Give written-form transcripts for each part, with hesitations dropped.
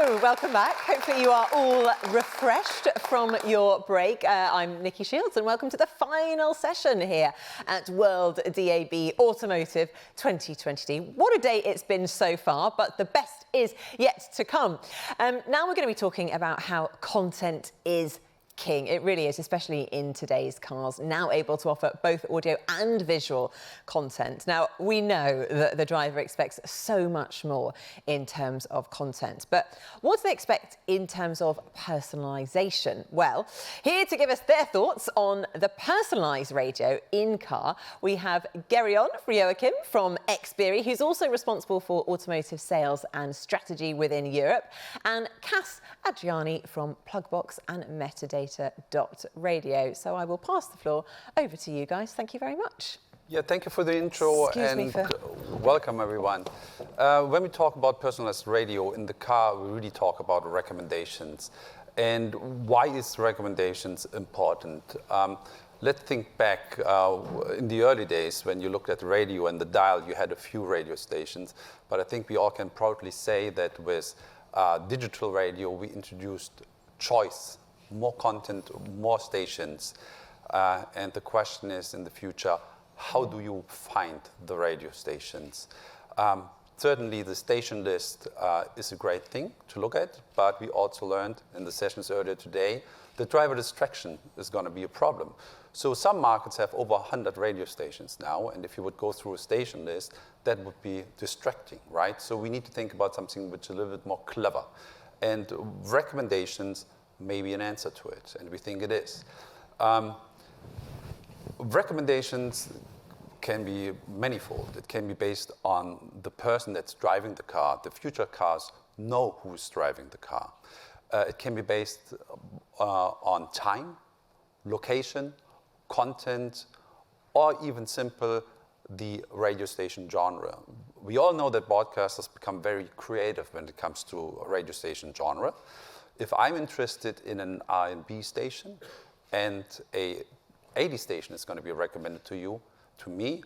So, welcome back. Hopefully you are all refreshed from your break. I'm Nikki Shields and welcome to the final session here at WorldDAB Automotive 2020. What a day it's been so far, but the best is yet to come. Now we're going to be talking about how content is king. It really is, especially in today's cars, now able to offer both audio and visual content. Now, we know that the driver expects so much more in terms of content, but what do they expect in terms of personalisation? Well, here to give us their thoughts on the personalised radio in car, we have Gereon Joachim from Xperi, who's also responsible for automotive sales and strategy within Europe, and Adriani from Pluxbox and metadata.radio. So I will pass the floor over to you guys. Thank you very much. Yeah, thank you for the intro welcome everyone. When we talk about personalized radio in the car, we really talk about recommendations. And why is recommendations important? Let's think back in the early days when you looked at the radio and the dial, you had a few radio stations. But I think we all can proudly say that with digital radio, we introduced choice, more content, more stations. And the question is in the future, how do you find the radio stations? Certainly the station list is a great thing to look at, but we also learned in the sessions earlier today that driver distraction is going to be a problem. So some markets have over 100 radio stations now, and if you would go through a station list, that would be distracting, right? So we need to think about something which is a little bit more clever. And recommendations may be an answer to it, and we think it is. Recommendations can be manifold. It can be based on the person that's driving the car. The future cars know who's driving the car. It can be based on time, location, content, or even simple, the radio station genre. We all know that broadcasters become very creative when it comes to a radio station genre. If I'm interested in an R&B station and a 80 station is going to be recommended to you, to me,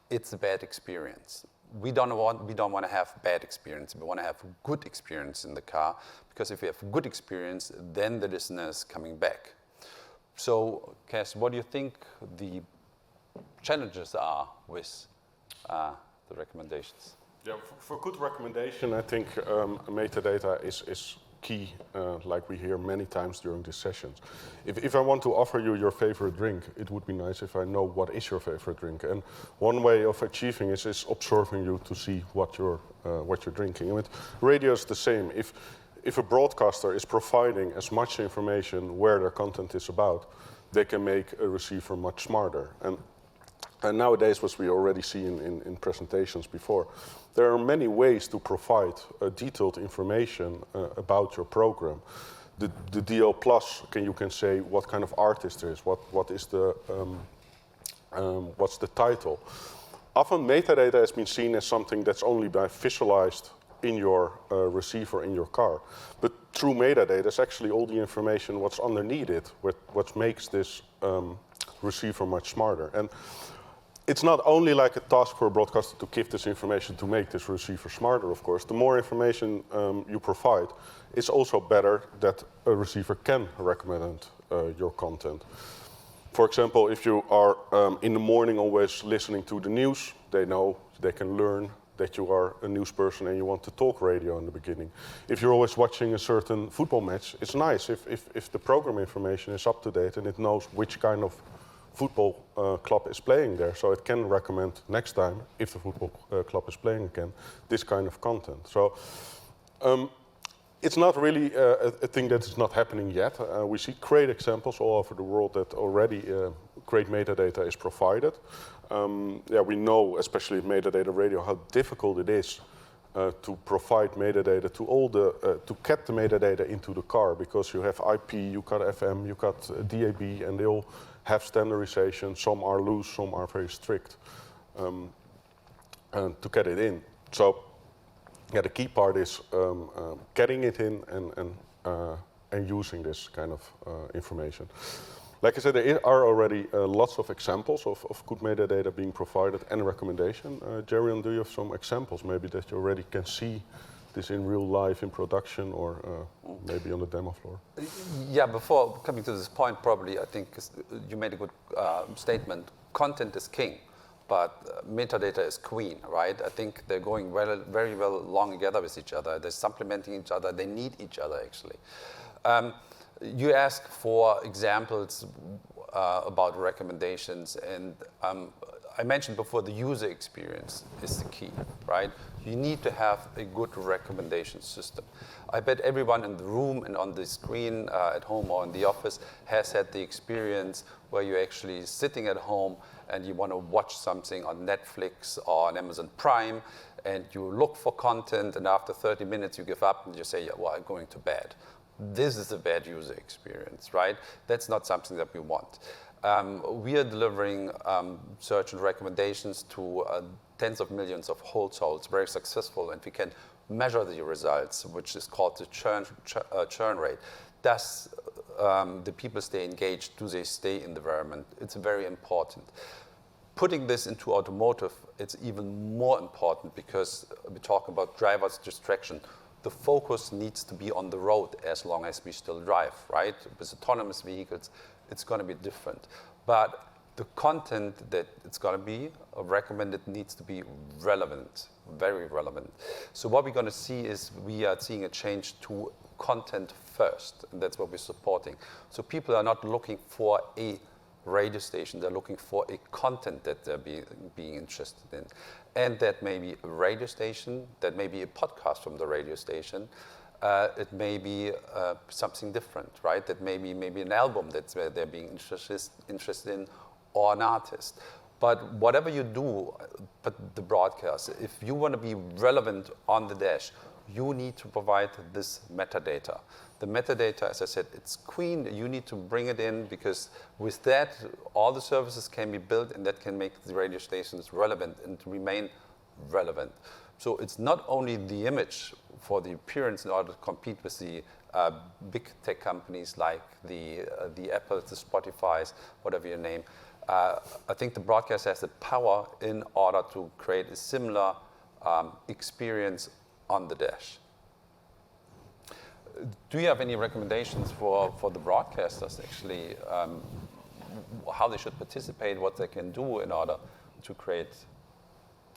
it's a bad experience. We don't want to have bad experience. We want to have good experience in the car, because if we have good experience, then the listener is coming back. So, Cass, what do you think the challenges are with the recommendations? Yeah, for good recommendation, I think metadata is key, like we hear many times during these sessions. If I want to offer you your favorite drink, it would be nice if I know what is your favorite drink. And one way of achieving is observing you to see what you're drinking. And with radio is the same. If a broadcaster is providing as much information where their content is about, they can make a receiver much smarter. And nowadays, as we already see in presentations before, there are many ways to provide detailed information about your program. The DL Plus, you can say what kind of artist there is, what is the what's the title. Often metadata has been seen as something that's only visualized in your receiver in your car. But through metadata, it's actually all the information what's underneath it, what makes this receiver much smarter. And it's not only like a task for a broadcaster to give this information to make this receiver smarter, of course. The more information you provide, it's also better that a receiver can recommend your content. For example, if you are in the morning always listening to the news, they know, they can learn that you are a news person and you want to talk radio in the beginning. If you're always watching a certain football match, it's nice if the program information is up to date and it knows which kind of football club is playing there, so it can recommend next time, if the football club is playing again, this kind of content. So it's not really a thing that is not happening yet. We see great examples all over the world that already great metadata is provided. We know, especially in metadata radio, how difficult it is to provide metadata to all the to get the metadata into the car, because you have IP, you got FM, you got DAB, and they all have standardization. Some are loose, some are very strict to get it in. So, the key part is getting it in and using this kind of information. Like I said, there are already lots of examples of good metadata being provided and recommendation. Gereon, do you have some examples maybe that you already can see this in real life in production or maybe on the demo floor? Yeah, before coming to this point, probably I think you made a good statement. Content is king, but metadata is queen, right? I think they're going very well along together with each other. They're supplementing each other. They need each other, actually. You ask for examples about recommendations, and I mentioned before the user experience is the key, right? You need to have a good recommendation system. I bet everyone in the room and on the screen at home or in the office has had the experience where you're actually sitting at home and you want to watch something on Netflix or on Amazon Prime, and you look for content, and after 30 minutes you give up and you say, yeah, well, I'm going to bed. This is a bad user experience, right? That's not something that we want. We are delivering search and recommendations to tens of millions of households, very successful, and we can measure the results, which is called the churn rate. Does the people stay engaged? Do they stay in the environment? It's very important. Putting this into automotive, it's even more important because we talk about driver's distraction. The focus needs to be on the road as long as we still drive, right? With autonomous vehicles, it's going to be different. But the content that it's going to be recommended needs to be relevant, very relevant. So what we're going to see is we are seeing a change to content first, and that's what we're supporting. So people are not looking for a radio station, they're looking for a content that they're being interested in. And that may be a radio station, that may be a podcast from the radio station, it may be something different, right? That may be an album that's where they're being interested in, or an artist. But whatever you do, but the broadcast, if you want to be relevant on the dash, you need to provide this metadata. The metadata, as I said, it's queen. You need to bring it in because with that, all the services can be built and that can make the radio stations relevant and remain relevant. So it's not only the image for the appearance in order to compete with the big tech companies like the Apples, the Spotifys, whatever you name. I think the broadcast has the power in order to create a similar experience on the dash. Do you have any recommendations for the broadcasters, actually, how they should participate, what they can do in order to create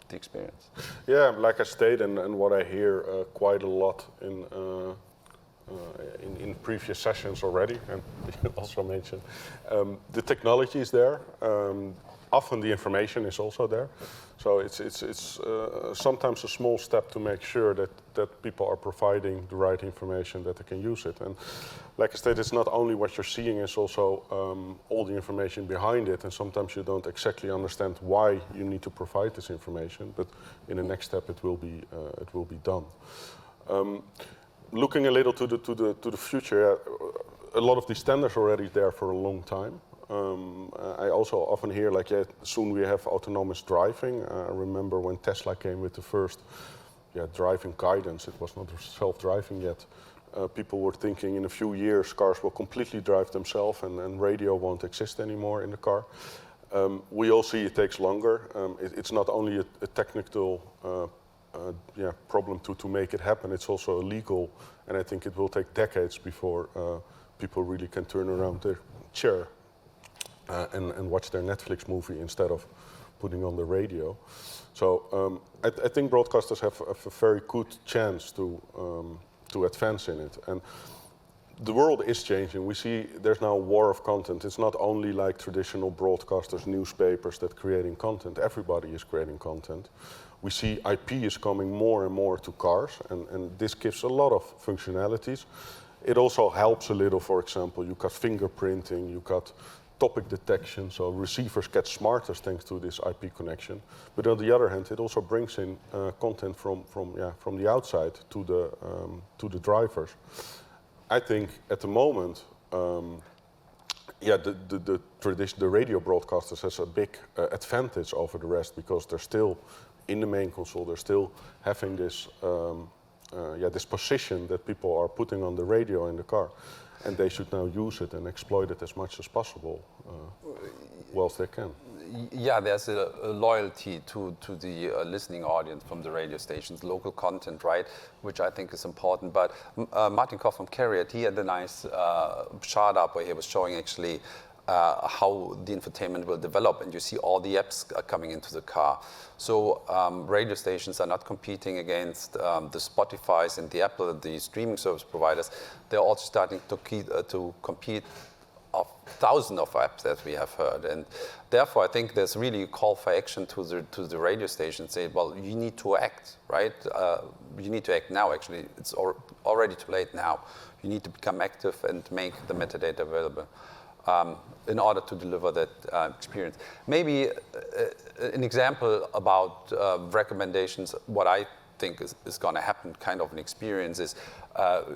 the experience? Yeah, like I stated, and what I hear quite a lot in previous sessions already, and you also mentioned, the technology is there. Often the information is also there. So it's sometimes a small step to make sure that people are providing the right information, that they can use it. And like I said, it's not only what you're seeing, it's also all the information behind it. And sometimes you don't exactly understand why you need to provide this information, but in the next step it will be done. Looking a little to the future, a lot of these standards are already there for a long time. I also often hear like, yeah, soon we have autonomous driving. I remember when Tesla came with the first driving guidance, it was not self-driving yet. People were thinking in a few years cars will completely drive themselves and radio won't exist anymore in the car. We all see it takes longer. It's not only a technical problem to make it happen, it's also illegal, and I think it will take decades before people really can turn around their chair and watch their Netflix movie instead of putting on the radio. So I think broadcasters have a very good chance to advance in it. And the world is changing. We see there's now a war of content. It's not only like traditional broadcasters, newspapers that creating content. Everybody is creating content. We see IP is coming more and more to cars, and this gives a lot of functionalities. It also helps a little, for example, you got fingerprinting, you got topic detection, so receivers get smarter thanks to this IP connection. But on the other hand, it also brings in content from the outside to the drivers. I think at the moment, the radio broadcasters has a big advantage over the rest because they're still in the main console. They're still having this this position that people are putting on the radio in the car. And they should now use it and exploit it as much as possible, well as they can. Yeah, there's a loyalty to the listening audience from the radio stations, local content, right, which I think is important. But Martin Koch from Gereon, he had a nice chart up where he was showing actually how the infotainment will develop, and you see all the apps are coming into the car. So radio stations are not competing against the Spotifys and the Apple, the streaming service providers. They're also starting to compete of thousands of apps that we have heard, and therefore I think there's really a call for action to the radio station. Say, well, you need to act, right? You need to act now. Actually, it's already too late now. You need to become active and make the metadata available in order to deliver that experience. Maybe an example about recommendations. What I think is going to happen, kind of an experience, is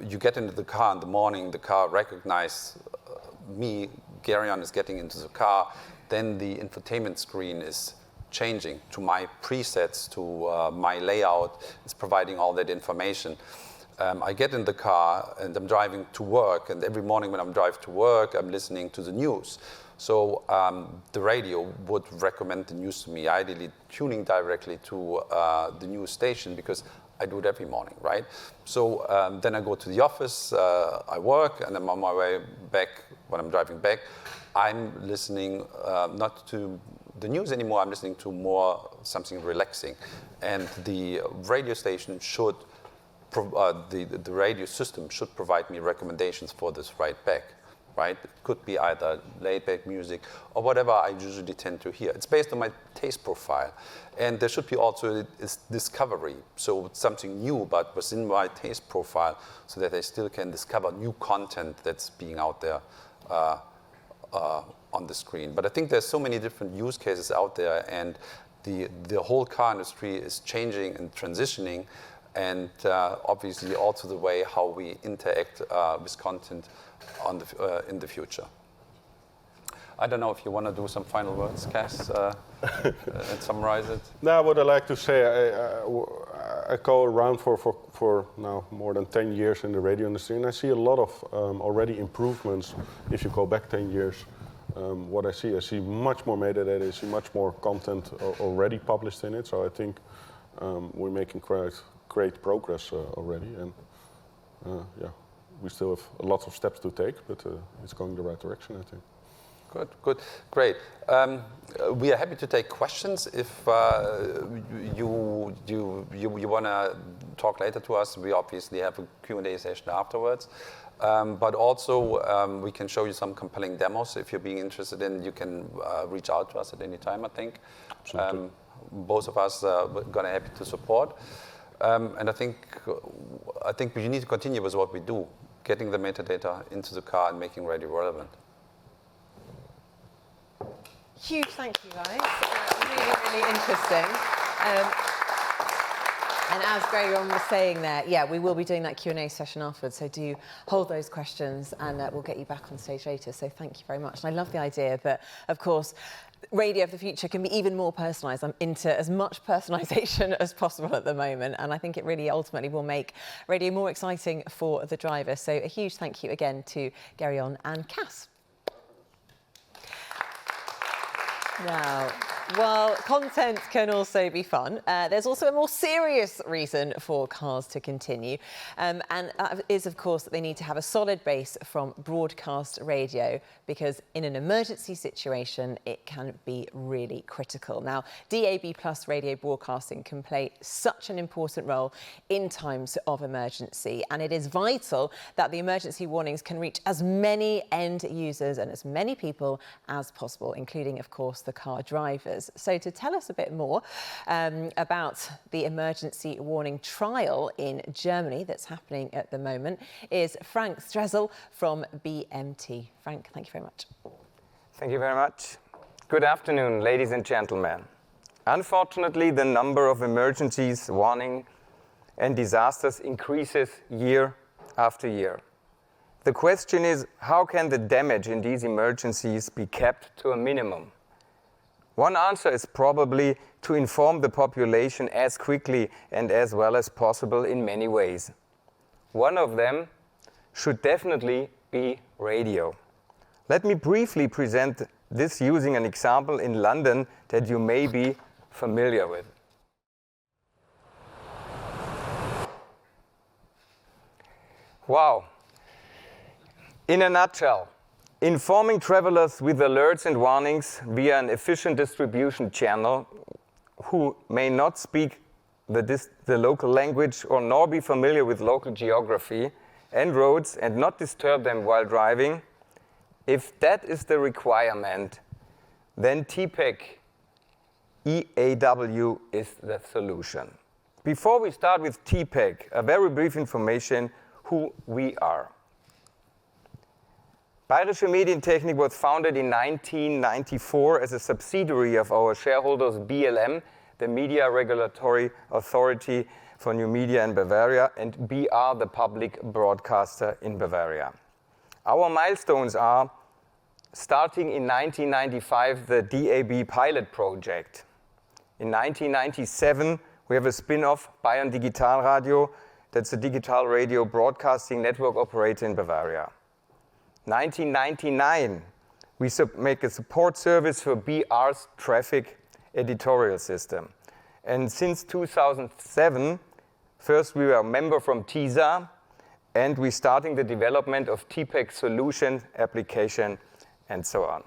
you get into the car in the morning. The car recognizes me, Gereon is getting into the car, then the infotainment screen is changing to my presets, to my layout, it's providing all that information. I get in the car and I'm driving to work, and every morning when I'm driving to work, I'm listening to the news. So the radio would recommend the news to me, ideally tuning directly to the news station, because I do it every morning, right? So then I go to the office, I work, and I'm on my way back. When I'm driving back, I'm listening not to the news anymore, I'm listening to more something relaxing. And the radio station should, the radio system should provide me recommendations for this ride back, right? It could be either laid-back music or whatever I usually tend to hear. It's based on my taste profile. And there should be also discovery, so it's something new but within my taste profile, so that I still can discover new content that's being out there on the screen. But I think there's so many different use cases out there, and the whole car industry is changing and transitioning, and obviously also the way how we interact with content in the future. I don't know if you want to do some final words, Cass, and summarize it. Now, what I like to say, I go around for now more than 10 years in the radio industry, and I see a lot of already improvements. If you go back 10 years, what I see much more metadata, I see much more content already published in it. So I think we're making great progress already, and yeah, we still have lots of steps to take, but it's going the right direction, I think. Good, great. We are happy to take questions. If you want to talk later to us, we obviously have a Q&A session afterwards. But also, we can show you some compelling demos. If you're being interested in, you can reach out to us at any time, I think. Absolutely. Both of us are going to be happy to support. And I think we need to continue with what we do, getting the metadata into the car and making radio relevant. Huge thank you, guys. Really interesting. And as Gereon was saying there, yeah, we will be doing that Q&A session afterwards, so do hold those questions, and we'll get you back on stage later. So thank you very much. And I love the idea that, of course, radio of the future can be even more personalised. I'm into as much personalisation as possible at the moment, and I think it really ultimately will make radio more exciting for the driver. So a huge thank you again to Gereon and Cass. Now, while content can also be fun, there's also a more serious reason for cars to continue. And that is, of course, that they need to have a solid base from broadcast radio, because in an emergency situation, it can be really critical. Now, DAB+ radio broadcasting can play such an important role in times of emergency. And it is vital that the emergency warnings can reach as many end users and as many people as possible, including, of course, the car drivers. So to tell us a bit more about the emergency warning trial in Germany that's happening at the moment is Frank Strässle from BMT. Frank, thank you very much. Thank you very much. Good afternoon, ladies and gentlemen. Unfortunately, the number of emergencies, warning and disasters increases year after year. The question is, how can the damage in these emergencies be kept to a minimum? One answer is probably to inform the population as quickly and as well as possible in many ways. One of them should definitely be radio. Let me briefly present this using an example in London that you may be familiar with. Wow. In a nutshell, informing travelers with alerts and warnings via an efficient distribution channel who may not speak the local language or nor be familiar with local geography and roads and not disturb them while driving. If that is the requirement, then TPEG EAW is the solution. Before we start with TPEG, a very brief information who we are. Bayerische Medientechnik was founded in 1994 as a subsidiary of our shareholders BLM, the Media Regulatory Authority for New Media in Bavaria, and BR, the public broadcaster in Bavaria. Our milestones are starting in 1995, the DAB pilot project. In 1997, we have a spin-off, Bayern Digital Radio, that's a digital radio broadcasting network operator in Bavaria. 1999, we make a support service for BR's traffic editorial system. And since 2007, first we were a member from TISA, and we're starting the development of TPEG solution, application, and so on.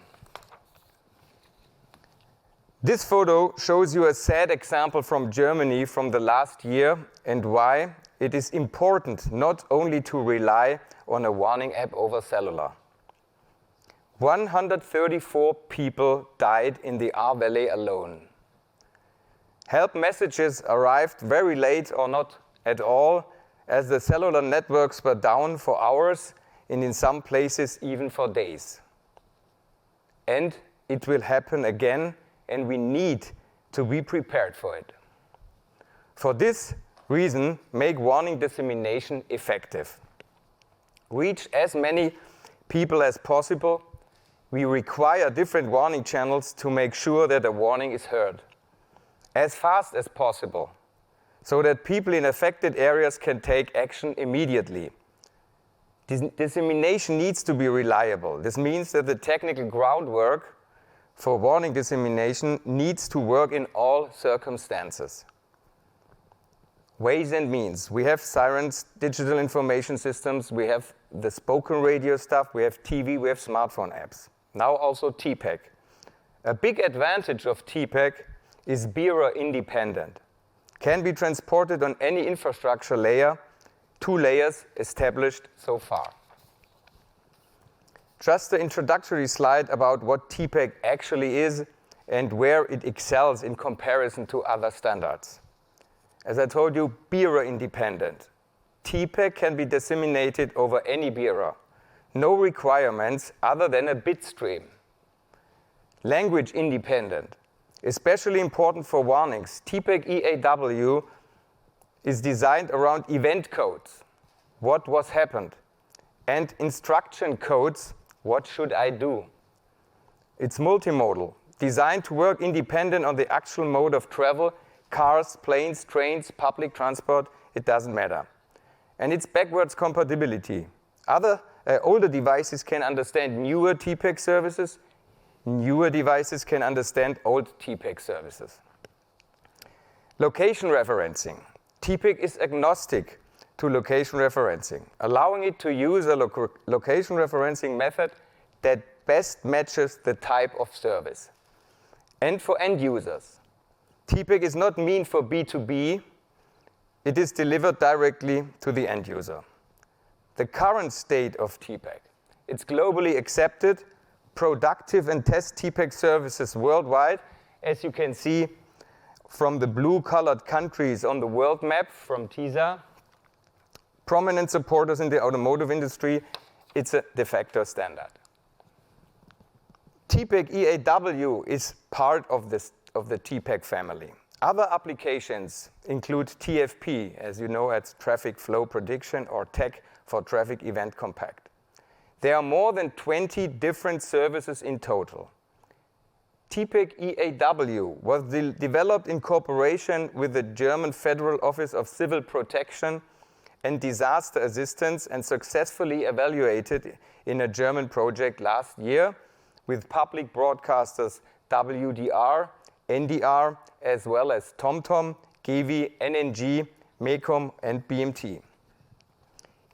This photo shows you a sad example from Germany from the last year and why it is important not only to rely on a warning app over cellular. 134 people died in the Ahr Valley alone. Help messages arrived very late or not at all, as the cellular networks were down for hours and in some places even for days. And it will happen again, and we need to be prepared for it. For this reason, make warning dissemination effective. Reach as many people as possible. We require different warning channels to make sure that a warning is heard as fast as possible, so that people in affected areas can take action immediately. Dissemination needs to be reliable. This means that the technical groundwork for warning dissemination needs to work in all circumstances. Ways and means. We have sirens, digital information systems, we have the spoken radio stuff, we have TV, we have smartphone apps. Now also TPEG. A big advantage of TPEG is BIRA independent. Can be transported on any infrastructure layer, 2 layers established so far. Just the introductory slide about what TPEG actually is and where it excels in comparison to other standards. As I told you, BIRA independent. TPEG can be disseminated over any BIRA. No requirements other than a bit stream. Language independent. Especially important for warnings. TPEG EAW is designed around event codes. What was happened? And instruction codes. What should I do? It's multimodal. Designed to work independent on the actual mode of travel. Cars, planes, trains, public transport, it doesn't matter. And it's backwards compatibility. Older devices can understand newer TPEG services. Newer devices can understand old TPEG services. Location referencing. TPEG is agnostic to location referencing, allowing it to use a location referencing method that best matches the type of service. And for end users, TPEG is not meant for B2B, it is delivered directly to the end user. The current state of TPEG, it's globally accepted, productive and test TPEG services worldwide, as you can see from the blue-colored countries on the world map from TISA. Prominent supporters in the automotive industry, it's a de facto standard. TPEG EAW is part of the TPEG family. Other applications include TFP, as you know, as traffic flow prediction, or TEC for traffic event compact. There are more than 20 different services in total. TPEG EAW was developed in cooperation with the German Federal Office of Civil Protection and Disaster Assistance and successfully evaluated in a German project last year with public broadcasters WDR, NDR, as well as TomTom, GEWI, NNG, MECOM, and BMT.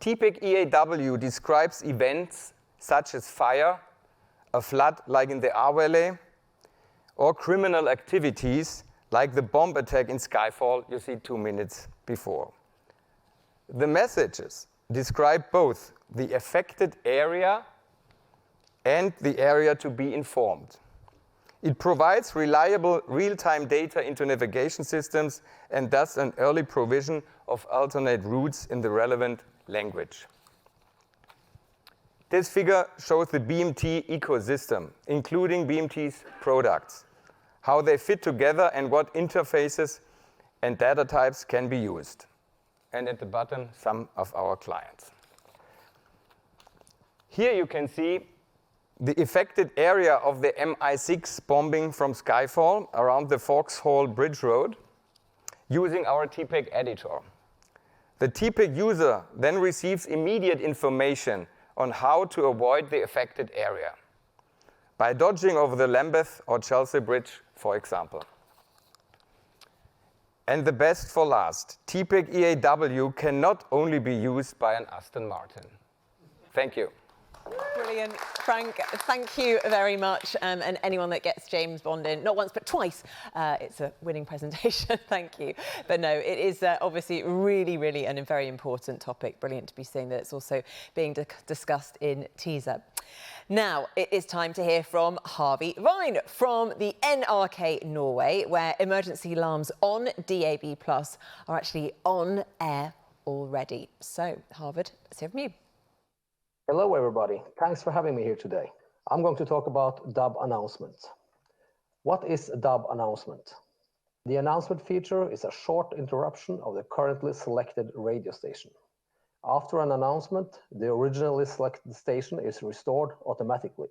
TPEG EAW describes events such as fire, a flood like in the Ahr Valley, or criminal activities like the bomb attack in Skyfall you see 2 minutes before. The messages describe both the affected area and the area to be informed. It provides reliable real-time data into navigation systems and thus an early provision of alternate routes in the relevant language. This figure shows the BMT ecosystem, including BMT's products, how they fit together and what interfaces and data types can be used. And at the bottom, some of our clients. Here you can see the affected area of the MI6 bombing from Skyfall around the Vauxhall Bridge Road using our TPEG editor. The TPEG user then receives immediate information on how to avoid the affected area by dodging over the Lambeth or Chelsea Bridge, for example. And the best for last, TPEG EAW can not only be used by an Aston Martin. Thank you. Brilliant, Frank. Thank you very much. And anyone that gets James Bond in, not once but twice, it's a winning presentation. Thank you. But no, it is obviously really and a very important topic. Brilliant to be seeing that it's also being discussed in teaser. Now, it is time to hear from Harvey Vine from the NRK Norway, where emergency alarms on DAB+ are actually on air already. So, Harvard, let's hear from you. Hello, everybody. Thanks for having me here today. I'm going to talk about DAB announcements. What is a DAB announcement? The announcement feature is a short interruption of the currently selected radio station. After an announcement, the originally selected station is restored automatically.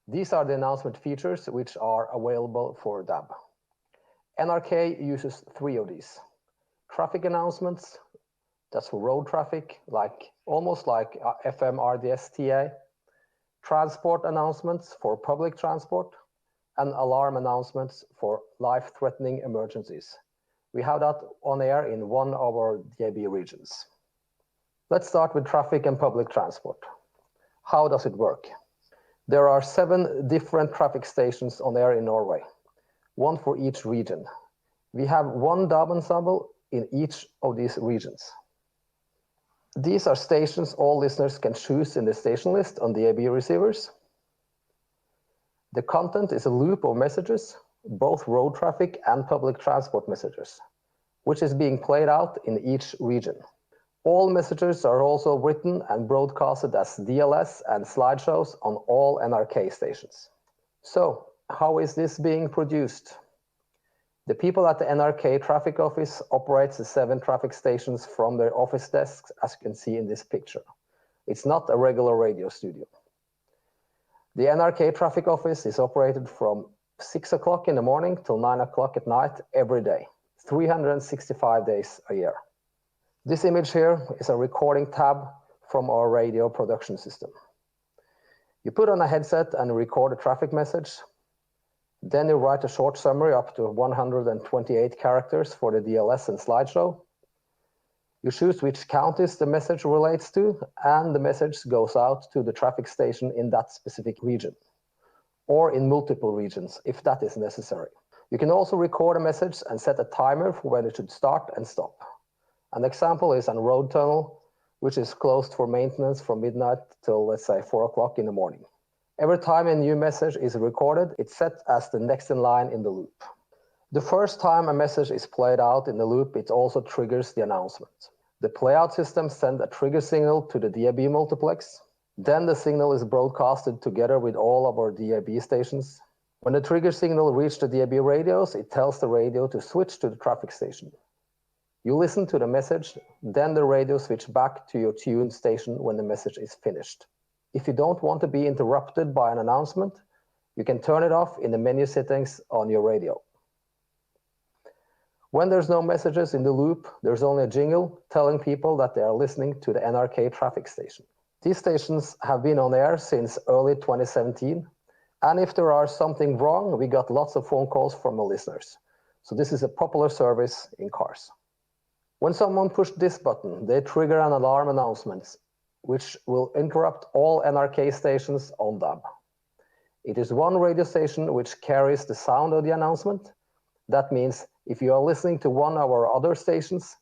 These are the announcement features which are available for DAB. NRK uses 3 of these. Traffic announcements, that's for road traffic, almost like FM RDS-TA, transport announcements for public transport, and alarm announcements for life-threatening emergencies. We have that on air in one of our DAB regions. Let's start with traffic and public transport. How does it work? There are 7 different traffic stations on air in Norway, 1 for each region. We have 1 DAB ensemble in each of these regions. These are stations all listeners can choose in the station list on DAB receivers. The content is a loop of messages, both road traffic and public transport messages, which is being played out in each region. All messages are also written and broadcasted as DLS and slideshows on all NRK stations. So, how is this being produced? The people at the NRK traffic office operate the 7 traffic stations from their office desks, as you can see in this picture. It's not a regular radio studio. The NRK traffic office is operated from 6 o'clock in the morning till 9 o'clock at night every day, 365 days a year. This image here is a recording tab from our radio production system. You put on a headset and record a traffic message. Then you write a short summary up to 128 characters for the DLS and slideshow. You choose which counties the message relates to, and the message goes out to the traffic station in that specific region, or in multiple regions, if that is necessary. You can also record a message and set a timer for when it should start and stop. An example is a road tunnel, which is closed for maintenance from midnight till, let's say, 4 o'clock in the morning. Every time a new message is recorded, it's set as the next in line in the loop. The first time a message is played out in the loop, it also triggers the announcement. The playout system sends a trigger signal to the DAB multiplex. Then the signal is broadcasted together with all of our DAB stations. When the trigger signal reaches the DAB radios, it tells the radio to switch to the traffic station. You listen to the message, then the radio switches back to your tuned station when the message is finished. If you don't want to be interrupted by an announcement, you can turn it off in the menu settings on your radio. When there's no messages in the loop, there's only a jingle telling people that they are listening to the NRK traffic station. These stations have been on air since early 2017, And if there are something wrong, we got lots of phone calls from the listeners. So this is a popular service in cars. When someone pushed this button, they trigger an alarm announcement, which will interrupt all NRK stations on DAB. It is one radio station which carries the sound of the announcement. That means if you are listening to one of our other stations,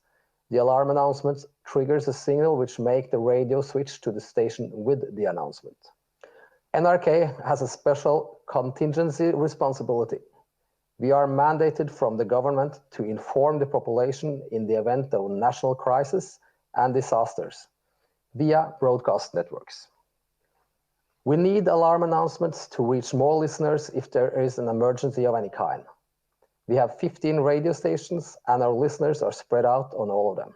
the alarm announcement triggers a signal which makes the radio switch to the station with the announcement. NRK has a special contingency responsibility. We are mandated from the government to inform the population in the event of national crisis and disasters via broadcast networks. We need alarm announcements to reach more listeners if there is an emergency of any kind. We have 15 radio stations and our listeners are spread out on all of them.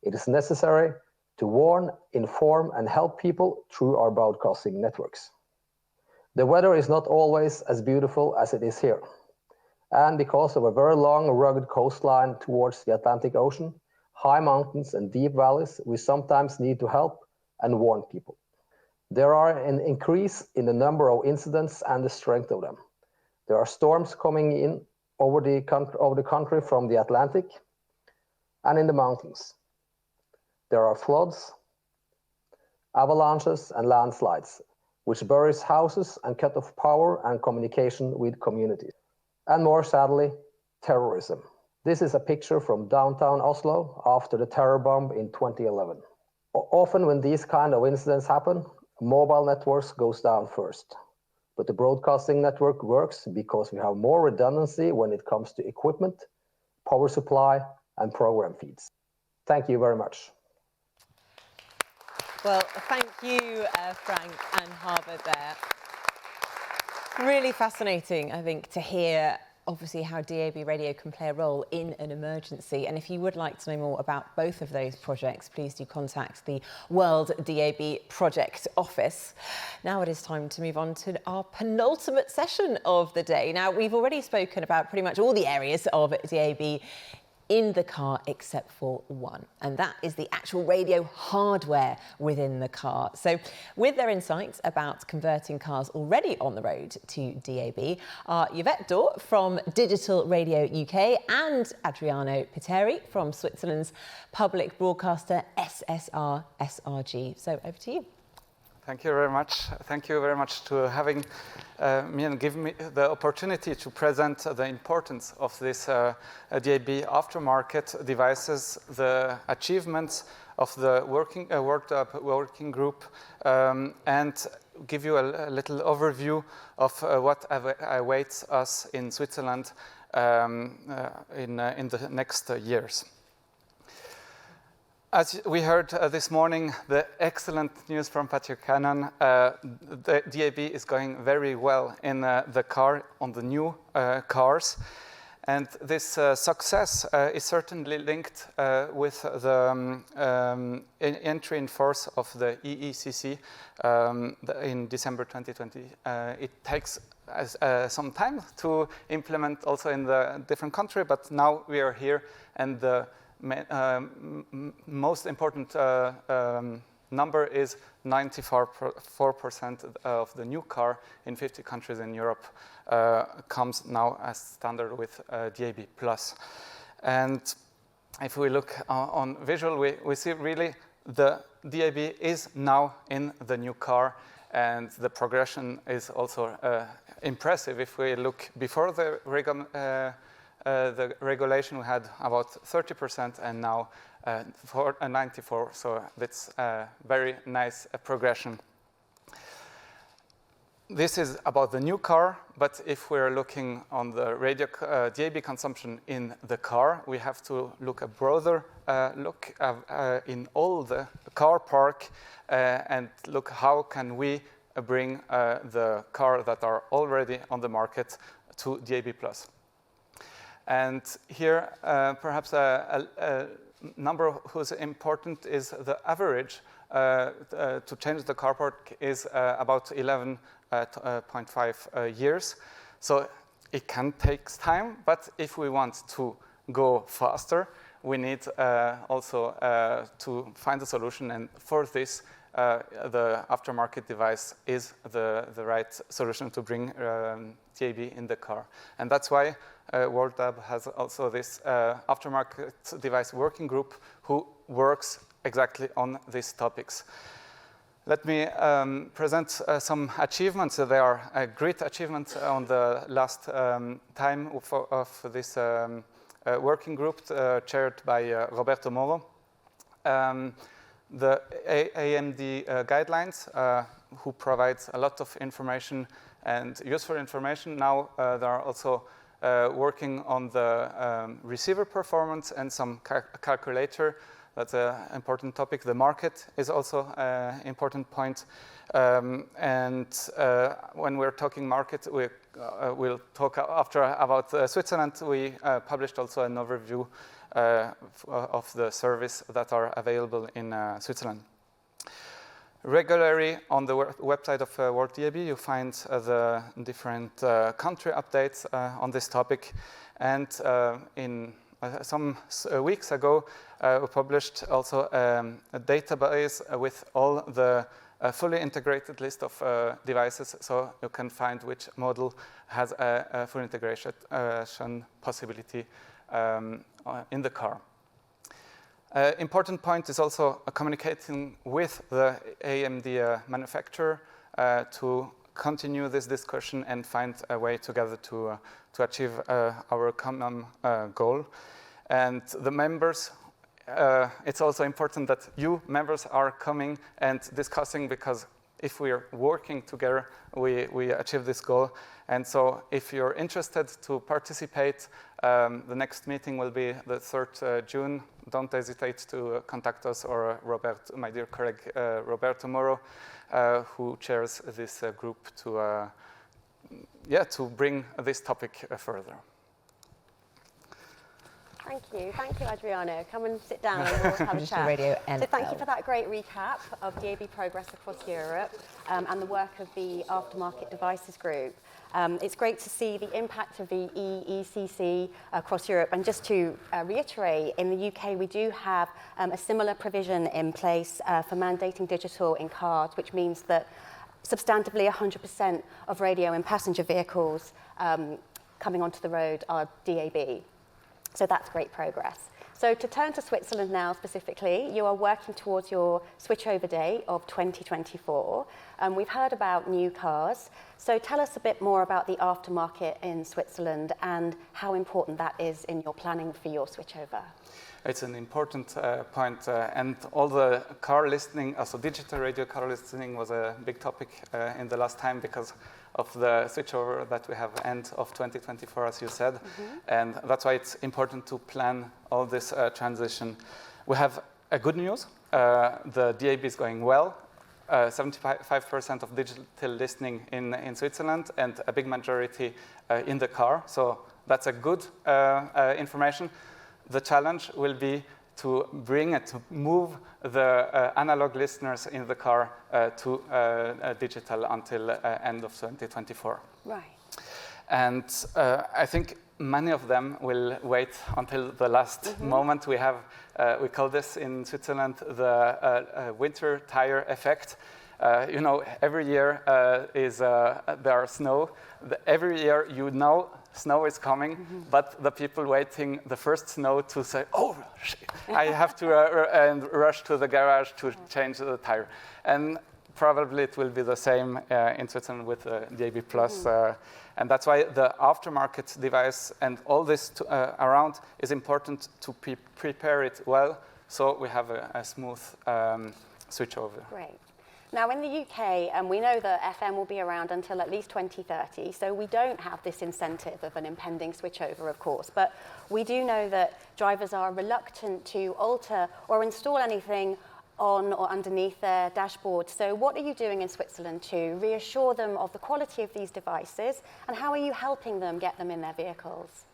It is necessary to warn, inform, and help people through our broadcasting networks. The weather is not always as beautiful as it is here. And because of a very long, rugged coastline towards the Atlantic Ocean, high mountains and deep valleys, we sometimes need to help and warn people. There are an increase in the number of incidents and the strength of them. There are storms coming in over the country from the Atlantic and in the mountains. There are floods, avalanches, and landslides, which buries houses and cut off power and communication with communities. And more sadly, terrorism. This is a picture from downtown Oslo after the terror bomb in 2011. Often when these kind of incidents happen, mobile networks goes down first. But the broadcasting network works because we have more redundancy when it comes to equipment, power supply, and program feeds. Thank you very much. Well, thank you, Frank and Håvard there. Really fascinating, I think, to hear obviously how DAB radio can play a role in an emergency. And if you would like to know more about both of those projects, please do contact the WorldDAB Project Office. Now it is time to move on to our penultimate session of the day. Now, we've already spoken about pretty much all the areas of DAB in the car except for one, and that is the actual radio hardware within the car. So with their insights about converting cars already on the road to DAB are Yvette Dore from Digital Radio UK and Adriano Pitteri from Switzerland's public broadcaster SSR SRG. So over to you. Thank you very much. Thank you very much to having me and giving me the opportunity to present the importance of this DAB aftermarket devices, the achievements of the WorldDAB working group, and give you a little overview of what awaits us in Switzerland in the next years. As we heard this morning, the excellent news from Patrick Cannon, the DAB is going very well in the car, on the new cars. And this success is certainly linked with the entry in force of the EECC in December 2020. It takes some time to implement also in the different country, but now we are here, and the most important number is 94% of the new car in 50 countries in Europe comes now as standard with DAB+. And if we look on visual, we see really the DAB is now in the new car, and the progression is also impressive. If we look before the regulation, we had about 30%, and now 94%, so that's a very nice progression. This is about the new car, but if we're looking on the radio DAB consumption in the car, we have to look a broader look in all the car park and look how can we bring the car that are already on the market to DAB+. And here, perhaps a number who's important is the average to change the car park is about 11.5 years. So it can take time, but if we want to go faster, we need also to find a solution, and for this, the aftermarket device is the right solution to bring DAB in the car. And that's why WorldDAB has also this aftermarket device working group who works exactly on these topics. Let me present some achievements. There are a great achievement on the last time of this working group chaired by Roberto Moro. The AMD guidelines, who provides a lot of information and useful information. Now they are also working on the receiver performance and some calculator. That's an important topic. The market is also an important point. And when we're talking market, we'll talk after about Switzerland. We published also an overview of the service that are available in Switzerland. Regularly on the website of WorldDAB, you find the different country updates on this topic. And in some weeks ago, we published also a database with all the fully integrated list of devices, so you can find which model has a full integration possibility in the car. Important point is also communicating with the AMD manufacturer to continue this discussion and find a way together to achieve our common goal. And the members, it's also important that you members are coming and discussing, because if we are working together, we achieve this goal. And so if you're interested to participate, the next meeting will be the 3rd June. Don't hesitate to contact us or Robert, my dear colleague, Roberto Moro, who chairs this group to bring this topic further. Thank you, Adriano. Come and sit down and we'll have a chat. Radio so thank you for that great recap of DAB progress across Europe and the work of the Aftermarket Devices Group. It's great to see the impact of the EECC across Europe. And just to reiterate, in the UK, we do have a similar provision in place for mandating digital in cars, which means that substantively 100% of radio in passenger vehicles coming onto the road are DAB. So that's great progress. So to turn to Switzerland now specifically, you are working towards your switchover date of 2024. We've heard about new cars. So tell us a bit more about the aftermarket in Switzerland and how important that is in your planning for your switchover. It's an important point, and all the car listening, also digital radio car listening, was a big topic in the last time because of the switchover that we have end of 2024, as you said. And that's why it's important to plan all this transition. We have a good news. The DAB is going well. 75% of digital listening in Switzerland and a big majority in the car. So that's a good information. The challenge will be to bring it, to move the analog listeners in the car to digital until end of 2024. Right. And I think many of them will wait until the last moment. We have, we call this in Switzerland the winter tire effect. You know, every year there are snow. Every year you know snow is coming, but the people waiting the first snow to say, oh, I have to and rush to the garage to change the tire. And probably it will be the same in Switzerland with DAB+. And that's why the aftermarket device and all this around is important to prepare it well, so we have a smooth switchover. Great. Now in the UK, we know that FM will be around until at least 2030, so we don't have this incentive of an impending switchover, of course, but we do know that drivers are reluctant to alter or install anything on or underneath their dashboard. So what are you doing in Switzerland to reassure them of the quality of these devices, and how are you helping them get them in their vehicles?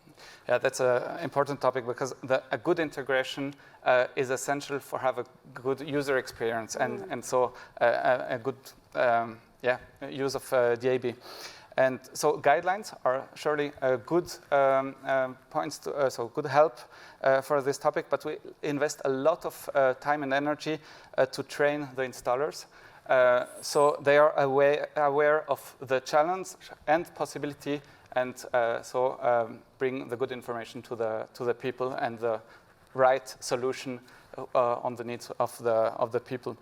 Yeah, that's an important topic because a good integration is essential for have a good user experience and so a good use of DAB. And so guidelines are surely a good points to, so good help for this topic, but we invest a lot of time and energy to train the installers. So they are aware of the challenge and possibility, and bring the good information to the people and the right solution on the needs of the people.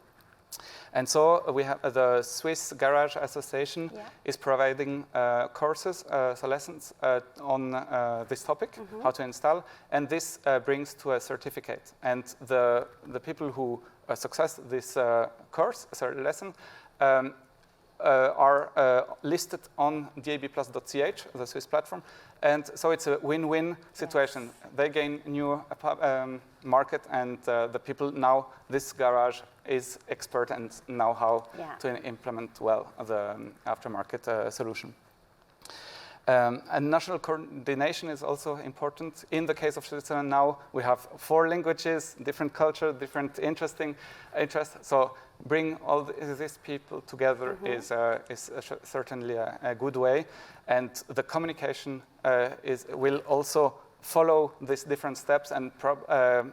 And so we have the Swiss Garage Association is providing courses, so lessons on this topic, how to install, and this brings to a certificate. And the people who success this course, lesson, are listed on dabplus.ch, the Swiss platform, and so it's a win-win situation. Yes. They gain new market, and the people now, this garage is expert and know how to implement well the aftermarket solution. And national coordination is also important. In the case of Switzerland now, we have 4 languages, different culture, different interests. So bring all these people together is certainly a good way. And the communication will also follow these different steps. And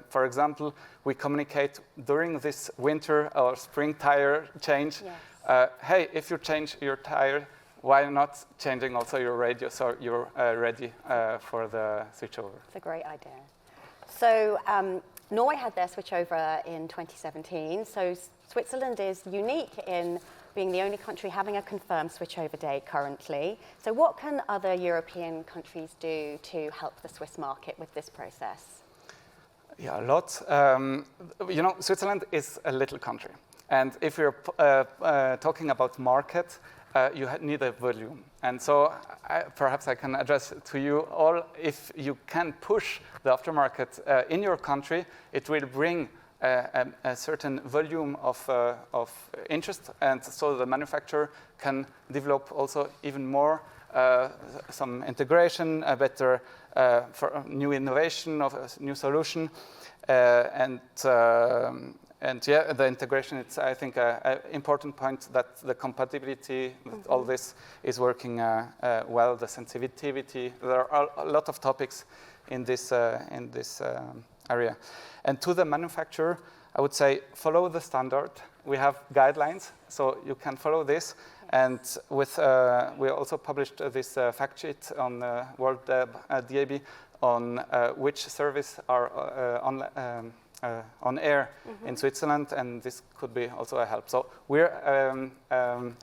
for example, we communicate during this winter or spring tire change. Yes. Hey, if you change your tire, why not changing also your radio so you're ready for the switchover? It's a great idea. So Norway had their switchover in 2017. So Switzerland is unique in being the only country having a confirmed switchover date currently. So what can other European countries do to help the Swiss market with this process? Yeah, a lot. You know, Switzerland is a little country. And if we're talking about market, you need a volume. And so perhaps I can address to you all, if you can push the aftermarket in your country, it will bring a certain volume of interest, and so the manufacturer can develop also even more some integration, a better for new innovation of a new solution, and yeah, the integration, it's, I think, an important point, that the compatibility, that all this is working well, the sensitivity. There are a lot of topics in this area. And to the manufacturer, I would say follow the standard. We have guidelines, so you can follow this. And with we also published this fact sheet on WorldDAB on which service are on air in Switzerland, and this could be also a help. So we're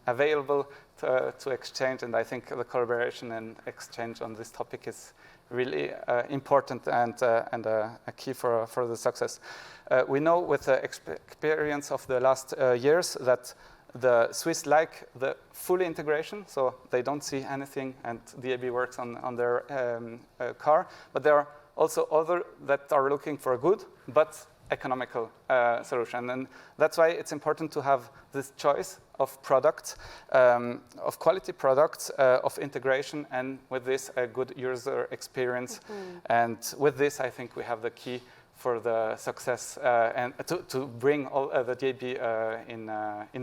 available to exchange, and I think the collaboration and exchange on this topic is really important and a key for the success. We know with the experience of the last years that the Swiss like the full integration, so they don't see anything, and DAB works on their car. But there are also others that are looking for a good but economical solution, and that's why it's important to have this choice of products, of quality products, of integration, and with this a good user experience. And with this, I think we have the key for the success and to bring all the DAB in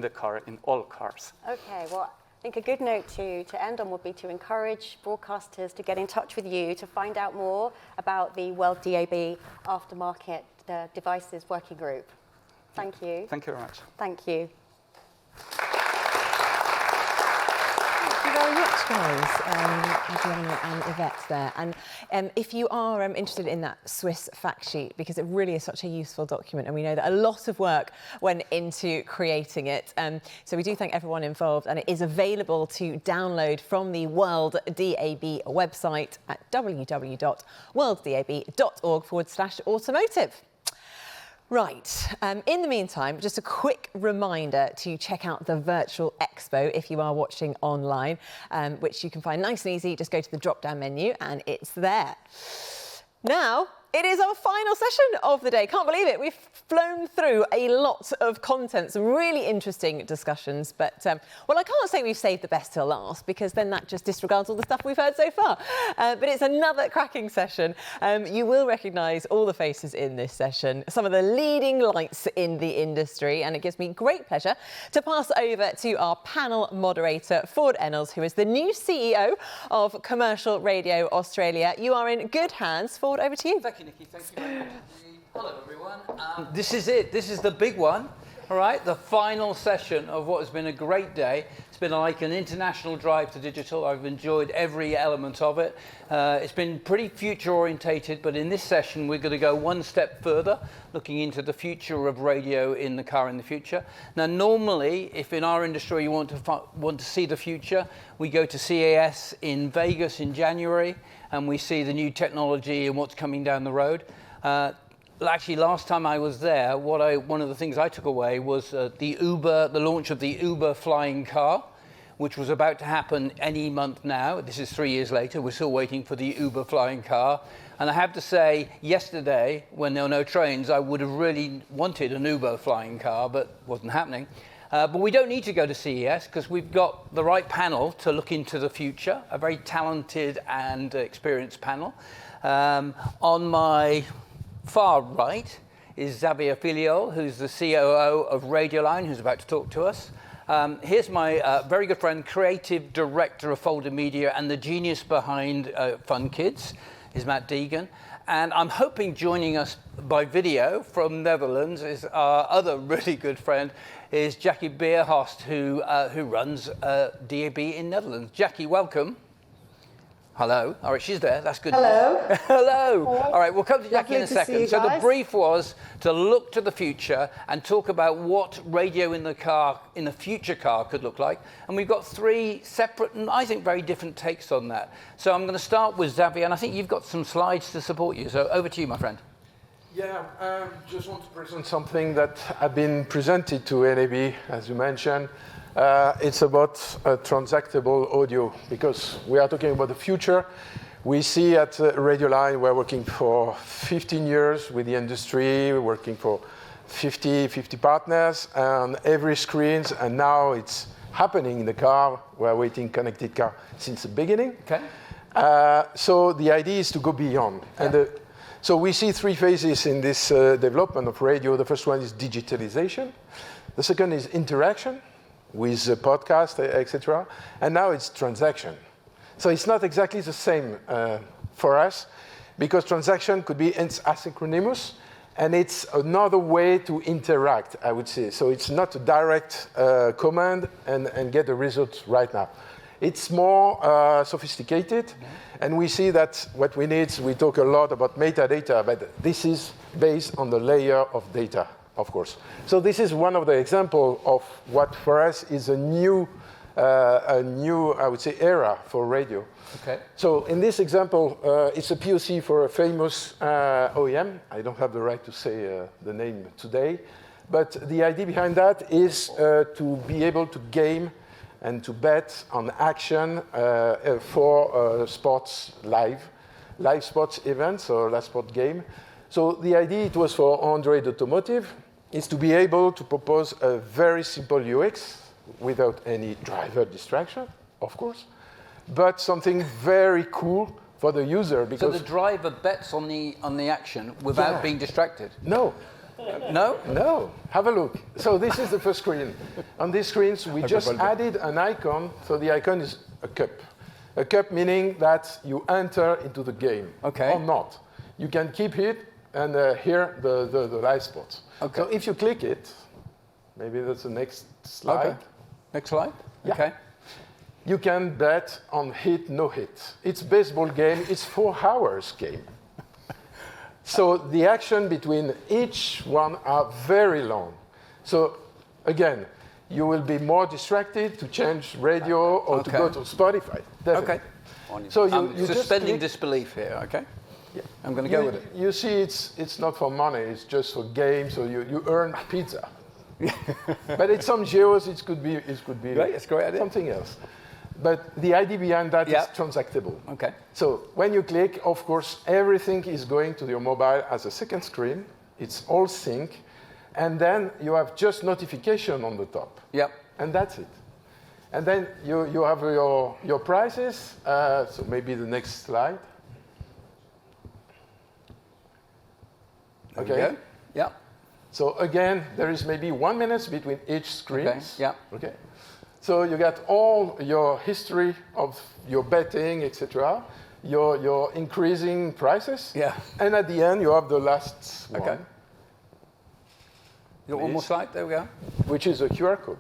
the car, in all cars. Okay, well, I think a good note to end on would be to encourage broadcasters to get in touch with you to find out more about the WorldDAB Aftermarket Devices Working Group. Thank you. Thank you very much. Thank you. Thank you very much, guys, Adriano and Yvette there. And if you are interested in that Swiss fact sheet, because it really is such a useful document, and we know that a lot of work went into creating it. So we do thank everyone involved, and it is available to download from the WorldDAB website at www.worlddab.org/automotive. Right, in the meantime, just a quick reminder to check out the virtual expo if you are watching online, which you can find nice and easy. Just go to the drop-down menu and it's there. Now, It is our final session of the day. Can't believe it. We've flown through a lot of content, some really interesting discussions. But, well, I can't say we've saved the best till last because then that just disregards all the stuff we've heard so far. But it's another cracking session. You will recognise all the faces in this session, some of the leading lights in the industry. And it gives me great pleasure to pass over to our panel moderator, Ford Ennals, who is the new CEO of Commercial Radio Australia. You are in good hands. Ford, over to you. Thank you, Nikki. Thank you very much. Hello, everyone. This is it. This is the big one. All right, the final session of what has been a great day. It's been like an international drive to digital. I've enjoyed every element of it. It's been pretty future orientated, but in this session, we're going to go one step further, looking into the future of radio in the car in the future. Now, normally, if in our industry you want to see the future, we go to CES in Vegas in January, and we see the new technology and what's coming down the road. Actually, last time I was there, one of the things I took away was the launch of the Uber flying car, which was about to happen any month now. This is 3 years later. We're still waiting for the Uber flying car. And I have to say, yesterday, when there were no trains, I would have really wanted an Uber flying car, but it wasn't happening. But we don't need to go to CES because we've got the right panel to look into the future, a very talented and experienced panel. On my far right is Xavier Filliol, who's the COO of Radioline, who's about to talk to us. Here's my very good friend, creative director of Folder Media and the genius behind Fun Kids, is Matt Deegan. And I'm hoping joining us by video from Netherlands is our other really good friend, is Jackie Bierhorst, who runs DAB in Netherlands. Jackie, welcome. Hello. All right, she's there. That's good. Hello. Hello. All right, we'll come to Jackie in a second. So the brief was to look to the future and talk about what radio in the car, in the future car, could look like. And we've got three separate and I think very different takes on that. So I'm going to start with Xavier, and I think you've got some slides to support you. So over to you, my friend. Yeah, just want to present something that had been presented to NAB, as you mentioned. It's about transactable audio, because we are talking about the future. We see at Radioline, we're working for 15 years with the industry, we're working for 50 partners on every screens, and now it's happening in the car. We're waiting connected car since the beginning. Okay. So the idea is to go beyond. Yeah. And so we see three phases in this development of radio. The first one is digitalization. The second is interaction with the podcast, etc. And now it's transaction. So it's not exactly the same for us, because transaction could be asynchronous, and it's another way to interact, I would say. So it's not a direct command and get the result right now. It's more sophisticated, and we see that what we need, we talk a lot about metadata, but this is based on the layer of data, of course. So this is one of the examples of what for us is a new, I would say, era for radio. Okay. So in this example, it's a POC for a famous OEM. I don't have the right to say the name today, but the idea behind that is to be able to game and to bet on action for sports live sports events or live sport game. So the idea, it was for Android Automotive, is to be able to propose a very simple UX without any driver distraction, of course, but something very cool for the user. Because so the driver bets on the action without being distracted? No. No? No. Have a look. So this is the first screen. On these screens, we just added an icon. So the icon is a cup. A cup meaning that you enter into the game or not. You can keep it and hear the live spots. Okay. So if you click it, maybe that's the next slide. Okay. Next slide? Yeah. Okay. You can bet on hit, no hit. It's baseball game. It's 4 hours game. So the action between each one are very long. So again, you will be more distracted to change radio or to go to Spotify. Definitely. Okay. So I'm you suspending disbelief here, okay? Yeah. I'm going to go with it. You see, it's not for money. It's just for games. So you earn pizza. But in some geos, it could be great, it's a great idea. Something else. But the idea behind that is transactable. Okay. So when you click, of course, everything is going to your mobile as a second screen. It's all sync. And then you have just notification on the top. Yep. And that's it. And then you have your prices. So maybe the next slide. There we go. Yeah. So again, there is maybe 1 minute between each screen. Okay. Yeah. Okay. So you got all your history of your betting, etc. Your increasing prices. Yeah. And at the end, you have the last one. Okay. You got one more slide? There we go. Which is a QR code.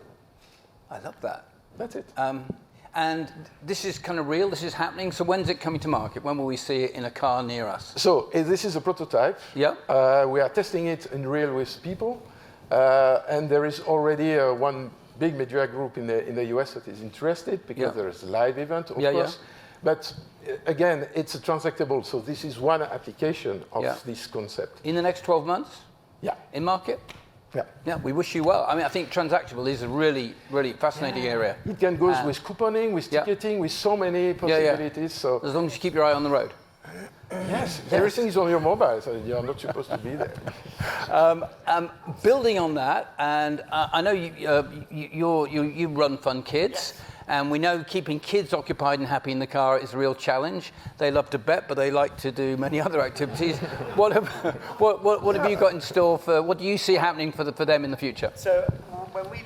I love that. That's it. And this is kind of real, this is happening. So when's it coming to market? When will we see it in a car near us? So this is a prototype. Yeah. We are testing it in real with people. And there is already one big media group in the US that is interested because there is a live event, of course. But again, it's a transactable. So this is one application of this concept. In the next 12 months? Yeah. In market? Yeah. Yeah, we wish you well. I mean, I think transactable is a really, really fascinating area. It can go with couponing, with ticketing, with so many possibilities. So as long as you keep your eye on the road. Yes, everything is on your mobile, so you're not supposed to be there. Building on that, and I know you run Fun Kids, and we know keeping kids occupied and happy in the car is a real challenge. They love to bet, but they like to do many other activities. What have you got in store for? What do you see happening for them in the future? So when we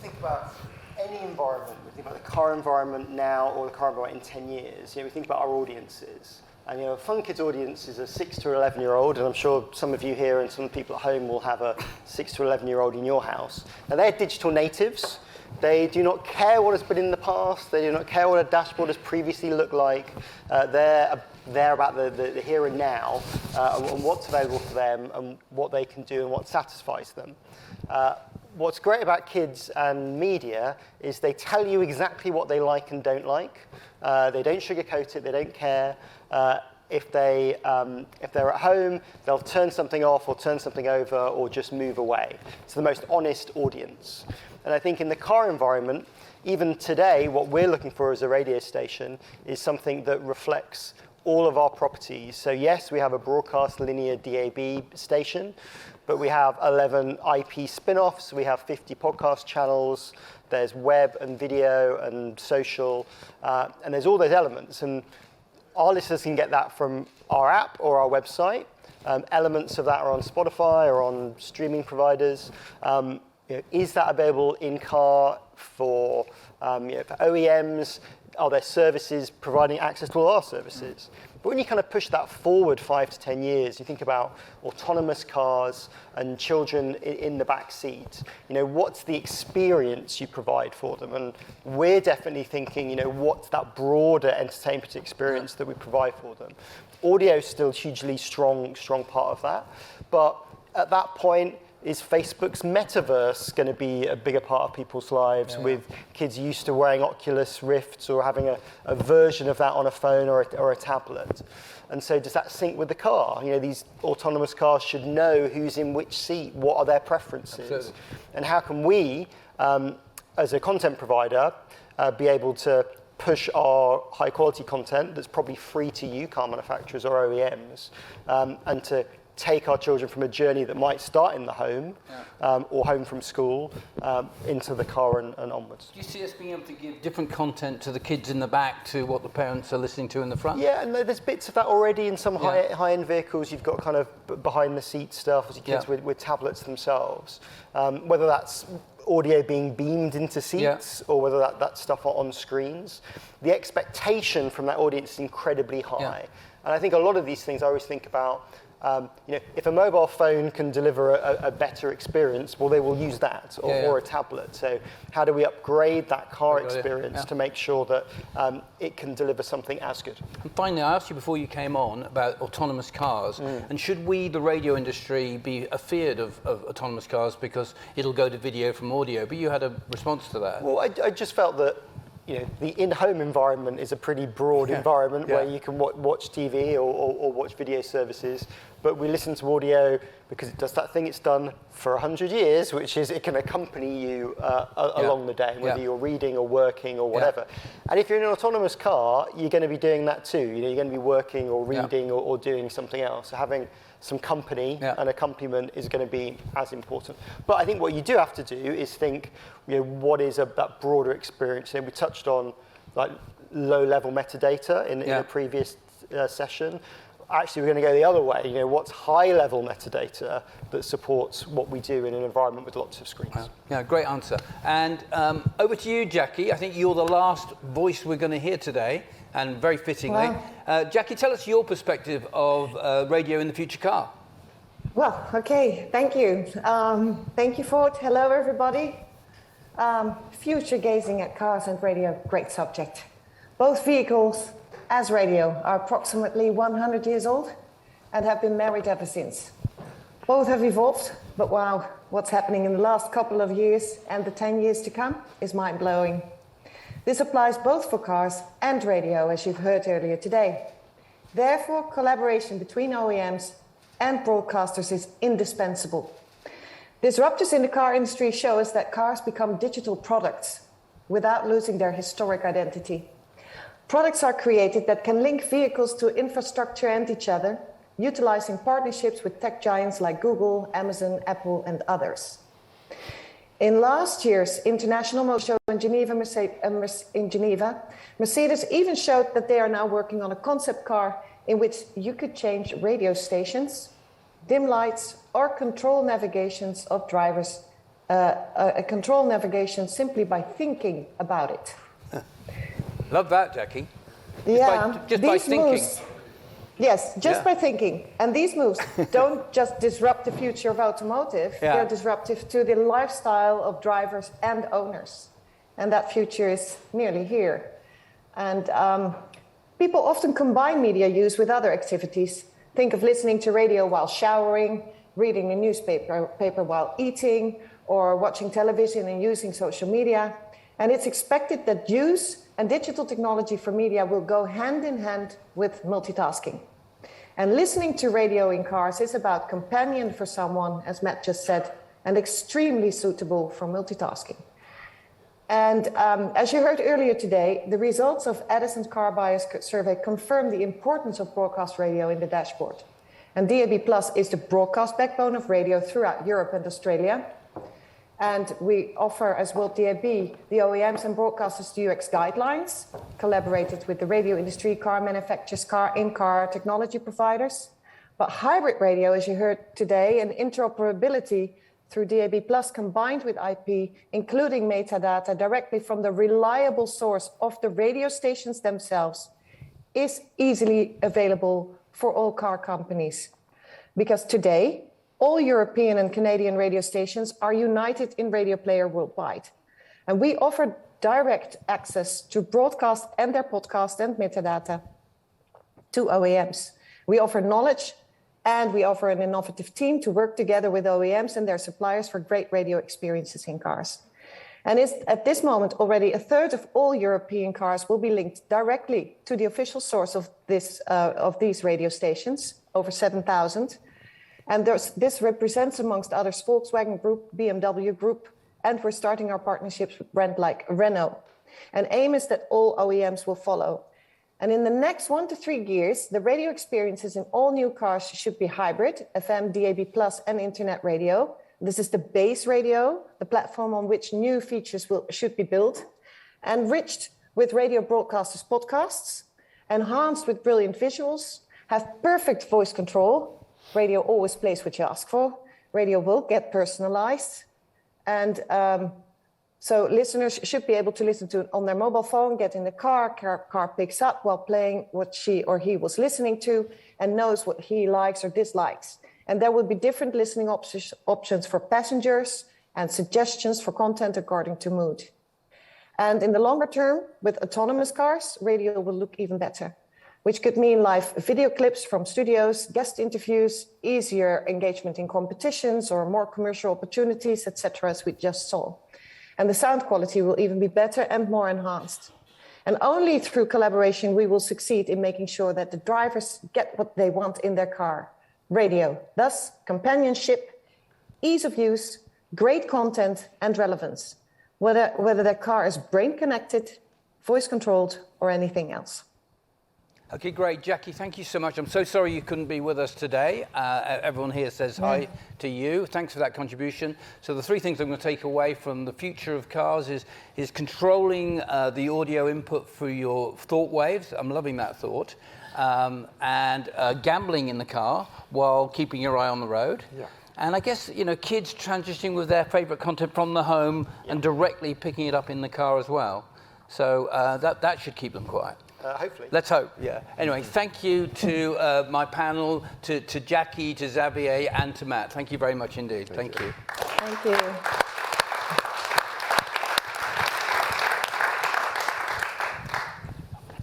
think about any environment, we think about the car environment now or the car environment in 10 years. We think about our audiences. And a Fun Kids audience is a 6 to 11-year-old, and I'm sure some of you here and some people at home will have a 6 to 11-year-old in your house. Now they're digital natives. They do not care what has been in the past. They do not care what a dashboard has previously looked like. They're about the here and now and what's available for them and what they can do and what satisfies them. What's great about kids and media is they tell you exactly what they like and don't like. They don't sugarcoat it. They don't care. If they're at home, they'll turn something off or turn something over or just move away. It's the most honest audience. And I think in the car environment, even today, what we're looking for as a radio station is something that reflects all of our properties. So yes, we have a broadcast linear DAB station, but we have 11 IP spin-offs. We have 50 podcast channels. There's web and video and social, and there's all those elements. And our listeners can get that from our app or our website. Elements of that are on Spotify or on streaming providers. Is that available in car for OEMs? Are there services providing access to all our services? But when you kind of push that forward 5 to 10 years, you think about autonomous cars and children in the back seat. What's the experience you provide for them? And we're definitely thinking, what's that broader entertainment experience that we provide for them? Audio is still a hugely strong part of that. But at that point, is Facebook's metaverse going to be a bigger part of people's lives with kids used to wearing Oculus Rifts or having a version of that on a phone or a tablet? And so does that sync with the car? These autonomous cars should know who's in which seat, what are their preferences? Absolutely. And how can we, as a content provider, be able to push our high quality content that's probably free to you, car manufacturers or OEMs, and to take our children from a journey that might start in the home or home from school into the car and onwards. Do you see us being able to give different content to the kids in the back to what the parents are listening to in the front? Yeah, and there's bits of that already in some high-end vehicles. You've got kind of behind-the-seat stuff with your kids with tablets themselves. Whether that's audio being beamed into seats or whether that stuff are on screens. The expectation from that audience is incredibly high. And I think a lot of these things I always think about, if a mobile phone can deliver a better experience, well, they will use that, or a tablet. So how do we upgrade that car experience to make sure that it can deliver something as good? And finally, I asked you before you came on about autonomous cars, and should we, the radio industry, be afeared of autonomous cars because it'll go to video from audio? But you had a response to that. Well, I just felt that the in-home environment is a pretty broad environment where you can watch TV or watch video services, but we listen to audio because it does that thing it's done for 100 years, which is it can accompany you along the day, whether you're reading or working or whatever. And if you're in an autonomous car, you're going to be doing that too. You're going to be working or reading or doing something else. So having some company and accompaniment is going to be as important. But I think what you do have to do is think, what is that broader experience? We touched on like low-level metadata in a previous session. Actually, we're going to go the other way. What's high-level metadata that supports what we do in an environment with lots of screens? Yeah, great answer. And over to you, Jackie. I think you're the last voice we're going to hear today, and very fittingly. Jackie, tell us your perspective of radio in the future car. Well, okay, thank you. Thank you, Ford. Hello, everybody. Future gazing at cars and radio, great subject. Both vehicles as radio are approximately 100 years old and have been married ever since. Both have evolved, but wow, what's happening in the last couple of years and the 10 years to come is mind-blowing. This applies both for cars and radio, as you've heard earlier today. Therefore, collaboration between OEMs and broadcasters is indispensable. Disruptors in the car industry show us that cars become digital products without losing their historic identity. Products are created that can link vehicles to infrastructure and each other, utilizing partnerships with tech giants like Google, Amazon, Apple, and others. In last year's International Motor Show in Geneva, Mercedes even showed that they are now working on a concept car in which you could change radio stations, dim lights, or control navigations of drivers, control navigation simply by thinking about it. Love that, Jackie. Just by thinking. Moves, yes, just by thinking. And these moves don't just disrupt the future of automotive, they're disruptive to the lifestyle of drivers and owners. And that future is nearly here. And people often combine media use with other activities. Think of listening to radio while showering, reading a newspaper while eating, or watching television and using social media. And it's expected that use and digital technology for media will go hand in hand with multitasking. And listening to radio in cars is about companion for someone, as Matt just said, and extremely suitable for multitasking. And as you heard earlier today, the results of Edison's car bias survey confirm the importance of broadcast radio in the dashboard. And DAB+ is the broadcast backbone of radio throughout Europe and Australia. And we offer, as WorldDAB, the OEMs and broadcasters UX guidelines, collaborated with the radio industry, car manufacturers, in-car technology providers. But hybrid radio, as you heard today, and interoperability through DAB+ combined with IP, including metadata directly from the reliable source of the radio stations themselves, is easily available for all car companies. Because today, all European and Canadian radio stations are united in Radio Player worldwide. And we offer direct access to broadcast and their podcast and metadata to OEMs. We offer knowledge and we offer an innovative team to work together with OEMs and their suppliers for great radio experiences in cars. And at this moment, already a third of all European cars will be linked directly to the official source of these radio stations, over 7,000. And this represents, amongst others, Volkswagen Group, BMW Group, and we're starting our partnerships with brands like Renault. And aim is that all OEMs will follow. And in the next 1 to 3 years, the radio experiences in all new cars should be hybrid, FM, DAB+, and internet radio. This is the base radio, the platform on which new features should be built, enriched with radio broadcasters' podcasts, enhanced with brilliant visuals, have perfect voice control. Radio always plays what you ask for. Radio will get personalized. And so listeners should be able to listen to it on their mobile phone, get in the car picks up while playing what she or he was listening to and knows what he likes or dislikes. And there will be different listening options for passengers and suggestions for content according to mood. And in the longer term, with autonomous cars, radio will look even better, which could mean live video clips from studios, guest interviews, easier engagement in competitions or more commercial opportunities, etc., as we just saw. And the sound quality will even be better and more enhanced. And only through collaboration we will succeed in making sure that the drivers get what they want in their car, radio. Thus, companionship, ease of use, great content and relevance, whether their car is brain connected, voice controlled or anything else. Okay, great. Jackie, thank you so much. I'm so sorry you couldn't be with us today. Everyone here says hi to you. Thanks for that contribution. So the three things I'm going to take away from the future of cars is controlling the audio input through your thought waves. I'm loving that thought. And gambling in the car while keeping your eye on the road. Yeah. And I guess, you know, kids transitioning with their favorite content from the home and directly picking it up in the car as well. So that should keep them quiet. Hopefully. Let's hope, yeah. Anyway, thank you to my panel, to Jackie, to Xavier, and to Matt. Thank you very much indeed. Thank you. Thank you.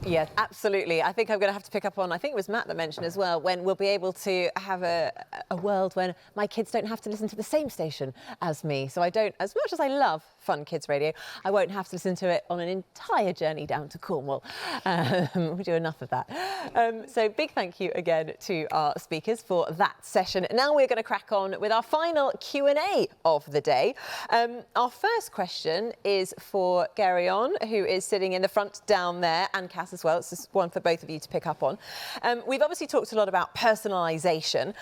Yes, absolutely. I think I'm going to have to pick up on, I think it was Matt that mentioned as well, when we'll be able to have a world when my kids don't have to listen to the same station as me. So I don't, as much as I love Fun Kids Radio, I won't have to listen to it on an entire journey down to Cornwall. We do enough of that. So big thank you again to our speakers for that session. Now we're going to crack on with our final Q&A of the day. Our first question is for Gereon, who is sitting in the front down there, and Cass as well. It's just one for both of you to pick up on. We've obviously talked a lot about personalisation.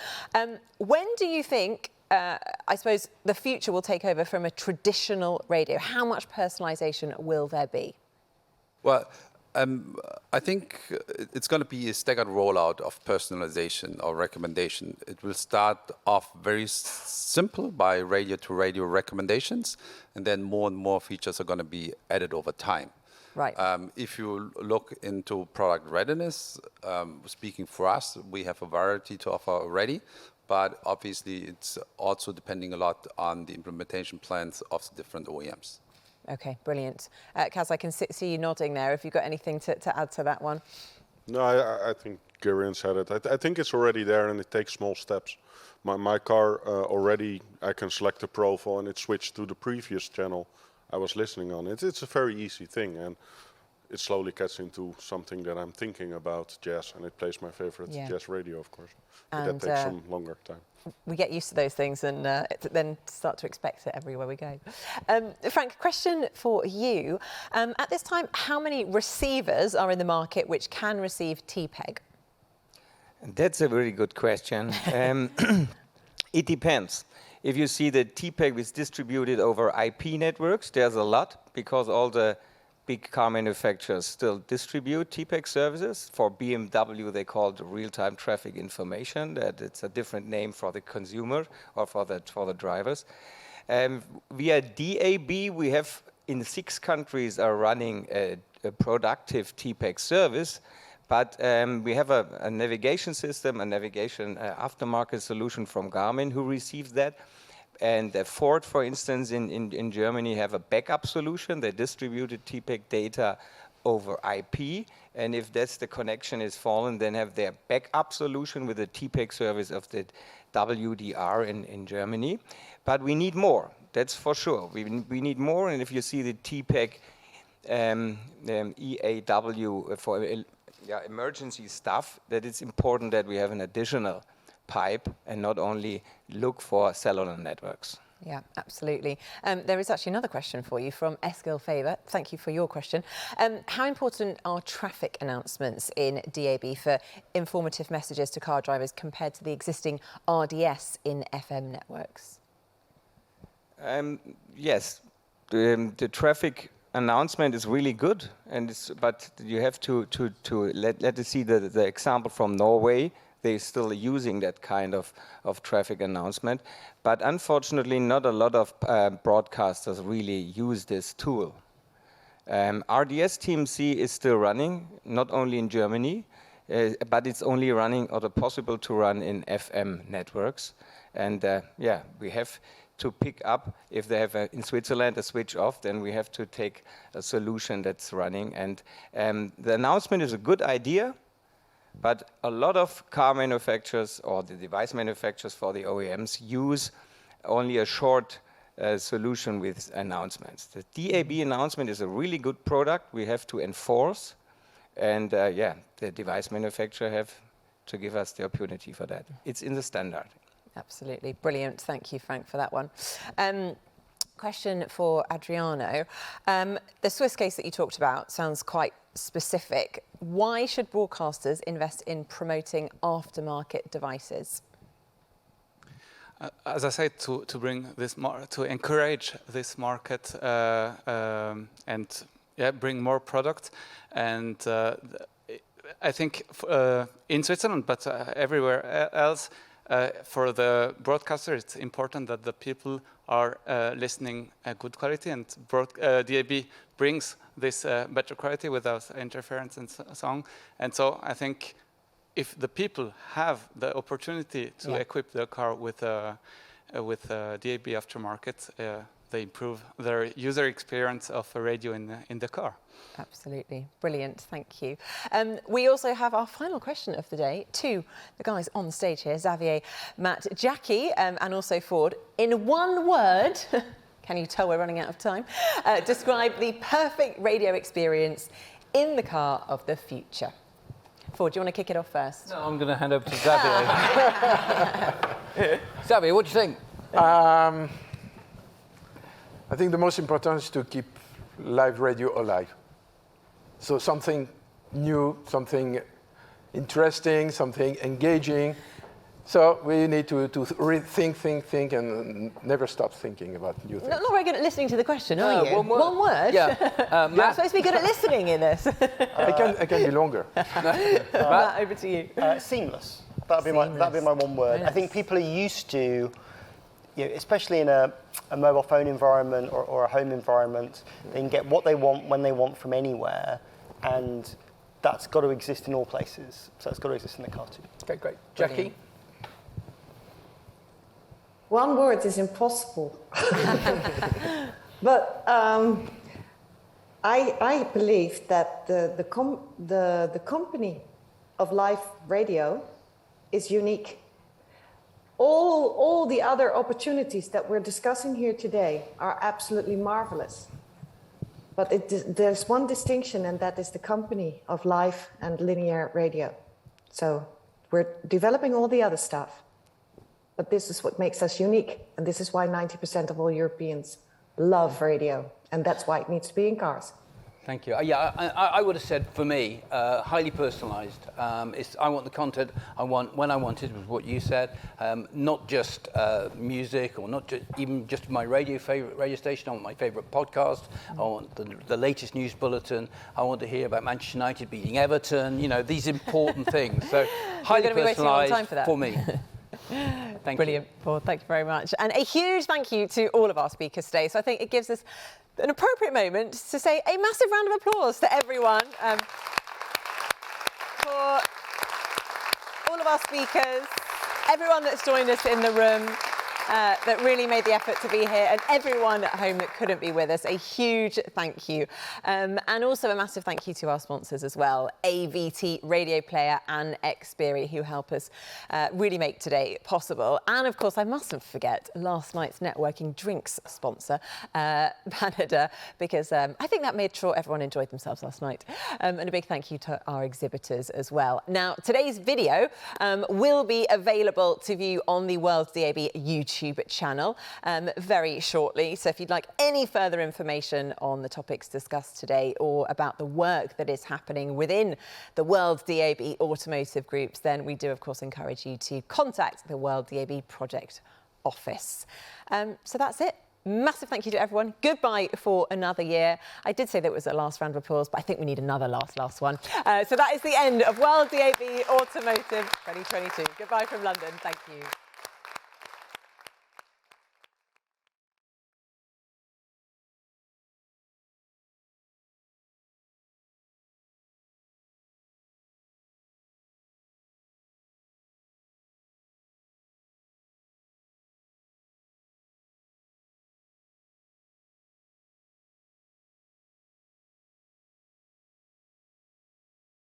When do you think, I suppose, the future will take over from a traditional radio? How much personalisation will there be? Well, I think it's going to be a staggered rollout of personalization or recommendation. It will start off very simple by radio-to-radio recommendations, and then more and more features are going to be added over time. Right. If you look into product readiness, speaking for us, we have a variety to offer already, but obviously it's also depending a lot on the implementation plans of the different OEMs. Okay, brilliant. Kaz, I can see you nodding there. Have you got anything to add to that one? No, I think Gereon said it. I think it's already there and it takes small steps. My car already, I can select a profile and it switched to the previous channel I was listening on. It's a very easy thing, and it slowly gets into something that I'm thinking about, jazz, and it plays my favorite jazz radio, of course. But that takes some longer time. We get used to those things and then start to expect it everywhere we go. Frank, question for you. At this time, how many receivers are in the market which can receive TPEG? That's a very good question. It depends. If you see that TPEG is distributed over IP networks, there's a lot, because all the big car manufacturers still distribute TPEG services. For BMW, they call it real-time traffic information. That it's a different name for the consumer or for the drivers. Via DAB, we have in 6 countries are running a productive TPEG service. But we have a navigation system, a navigation aftermarket solution from Garmin who receives that. And Ford, for instance, in Germany have a backup solution. They distributed TPEG data over IP. And if that's the connection is fallen, then have their backup solution with the TPEG service of the WDR in Germany. But we need more, that's for sure. We need more. And if you see the TPEG EAW for emergency stuff, that it's important that we have an additional pipe and not only look for cellular networks. Yeah, absolutely. There is actually another question for you from Eskil Faber. Thank you for your question. How important are traffic announcements in DAB for informative messages to car drivers compared to the existing RDS in FM networks? Yes, the traffic announcement is really good, but you have to let us see the example from Norway. They're still using that kind of traffic announcement, but unfortunately not a lot of broadcasters really use this tool. RDS TMC is still running, not only in Germany, but it's only running or possible to run in FM networks. And we have to pick up, if they have in Switzerland a switch off, then we have to take a solution that's running. And the announcement is a good idea, but a lot of car manufacturers or the device manufacturers for the OEMs use only a short solution with announcements. The DAB announcement is a really good product we have to enforce, and yeah, the device manufacturer have to give us the opportunity for that. It's in the standard. Absolutely. Brilliant. Thank you, Frank, for that one. Question for Adriano. The Swiss case that you talked about sounds quite specific. Why should broadcasters invest in promoting aftermarket devices? As I said, to bring this to encourage this market and bring more product, and I think in Switzerland, but everywhere else, for the broadcaster, it's important that the people are listening good quality, and DAB brings this better quality without interference and so on. And so I think if the people have the opportunity to equip their car with DAB aftermarket, they improve their user experience of a radio in the car. Absolutely. Brilliant. Thank you. We also have our final question of the day to the guys on the stage here, Xavier, Matt, Jackie, and also Ford. In one word, can you tell we're running out of time? Describe the perfect radio experience in the car of the future. Ford, do you want to kick it off first? No, I'm going to hand over to Xavier. Xavier, what do you think? I think the most important is to keep live radio alive. So something new, something interesting, something engaging. So we need to think, and never stop thinking about new things. Not very good at listening to the question, are you? One word? Yeah. You're supposed to be good at listening in this. I can be longer. Matt, over to you. Seamless. That'd be my one word. Yes. I think people are used to, especially in a mobile phone environment or a home environment, they can get what they want when they want from anywhere, and that's got to exist in all places. So it's got to exist in the car too. Okay, great. Jackie? One word is impossible. But I believe that the company of live radio is unique. All the other opportunities that we're discussing here today are absolutely marvelous. But there's one distinction, and that is the company of live and linear radio. So we're developing all the other stuff. But this is what makes us unique. And this is why 90% of all Europeans love radio. And that's why it needs to be in cars. Thank you. Yeah, I would have said, for me, highly personalised. I want the content I want when I want it, was what you said. Not just music, or not even just my favourite radio station. I want my favourite podcast. I want the latest news bulletin. I want to hear about Manchester United beating Everton. These important things. So highly personalised for me. Thank Brilliant, Paul. Thank you very much. And a huge thank you to all of our speakers today. So I think it gives us an appropriate moment to say a massive round of applause to everyone for all of our speakers, everyone that's joined us in the room, that really made the effort to be here, and everyone at home that couldn't be with us. A huge thank you. And also a massive thank you to our sponsors as well, AVT Radio Player and Xperi, who help us really make today possible. And of course, I mustn't forget last night's networking drinks sponsor, Canada, because I think that made sure everyone enjoyed themselves last night. And a big thank you to our exhibitors as well. Now, today's video will be available to view on the WorldDAB YouTube channel very shortly. So if you'd like any further information on the topics discussed today, or about the work that is happening within the WorldDAB automotive groups, then we do of course encourage you to contact the WorldDAB project office. So that's it. Massive thank you to everyone. Goodbye for another year. I did say that it was a last round of applause, but I think we need another last one. So that is the end of WorldDAB Automotive 2022. Goodbye from London. Thank you.